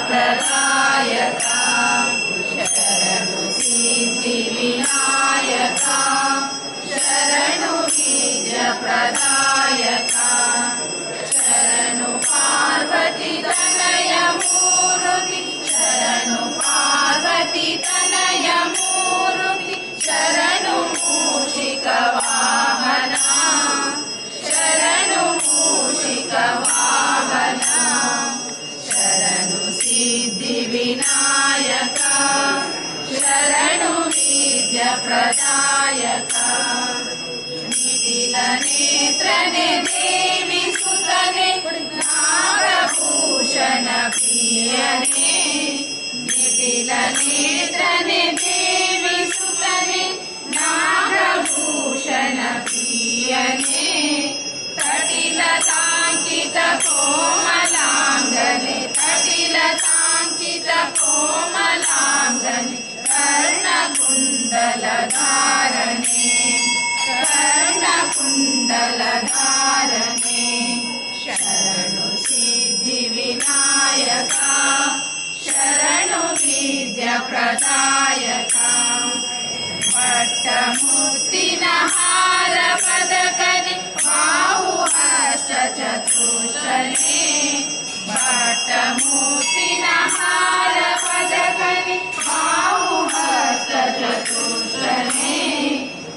प्रदायक शरणु सिद्धि विनायक शरणु विद्य प्रदायक शरणु पार्वती तनय मूर्ति शरणु पार्वती तनय मूर्ति शरणु मूषिक वाहना शरणु मूषिक वाहना शरणु सिद्धि विनायक शरणु विद्य प्रदायक निटिल नेत्रने देवी सुतने नागभूषण प्रियने निटिल नेत्रने देवी सुतने नागभूषण प्रियने तटिल तांकित कोमलांगने तटिल तांकित कोमलांगने कर्णकुंडल धारणे कर्णकुंडल धारणे शरणु सिद्धि विनायक शरणु विद्य प्रदायक पट्टमुत्तिन हार पदकने बाहुहस्त चतुष्षणे पट्टमुत्तिन हार पदकने बाहुहस्त चतुष्षणे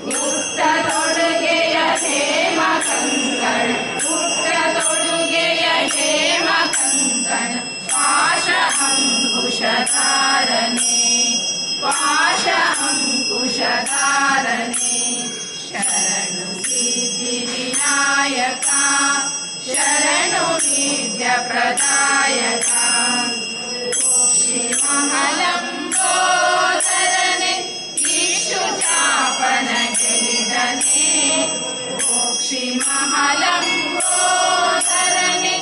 उट्टतोडुಗೆಯ ಹೇಮ ಕಂಕಣ ಉಟ್ಟತೊಡುಗೆಯ ಹೇಮ ಕಂಕಣ ಪಾಶ ಅಂಕುಶ ಧಾರಣೆ ಪಾಶ ಅಂಕುಶ ಧಾರಣೆ ಶರಣು ಸಿದ್ಧಿ ವಿನಾಯಕ ಶರಣು ವಿದ್ಯ ಪ್ರದಾಯಕ ಮಹಲಂಬೋದರನೆ ಇಷ್ಟು ಚಾಪನ ಗೆಲಿದನೆ ಮಹಲಂಬೋದರನೆ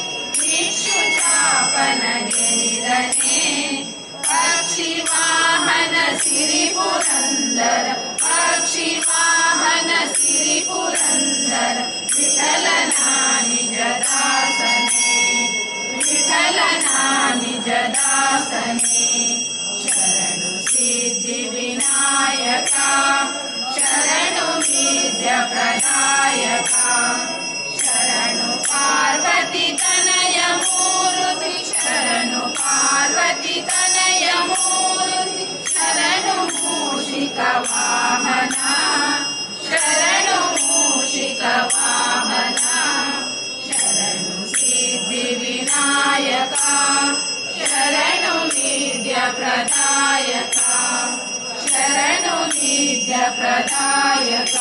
ಇಷ್ಟು ಚಾಪನ ಗೆಲಿದನೆ ಪಕ್ಷಿ ವಾಹನ ಸಿರಿ ಪುರಂದರ ಪಕ್ಷಿ ವಾಹನ ಸಿರಿ ಪುರಂದರ ವಿಠಲನ ನಿಜ ದಾಸನೆ ವಿಠಲನ ನಿಜ ದಾಸನೆ ಶರಣು ಸಿದ್ಧಿ ವಿನಾಯಕ ಶರಣು ವಿದ್ಯ ಪ್ರದಾಯಕ ಶರಣು ಪಾರ್ವತಿ ತನಯ ಮೂರ್ತಿ ಶರಣು ಪಾರ್ವತಿ ತನಯ ಮೂರ್ತಿ ಶರಣು ಮೂಷಿಕ ವಾಹನ ಶರಣು ಮೂಷಿಕ ವಾಹನ ಶರಣು ಸಿದ್ಧಿ ವಿನಾಯಕ ಶರಣು ವಿದ್ಯ ಪ್ರದಾಯಕ ಶರಣು ವಿದ್ಯ ಪ್ರದಾಯಕ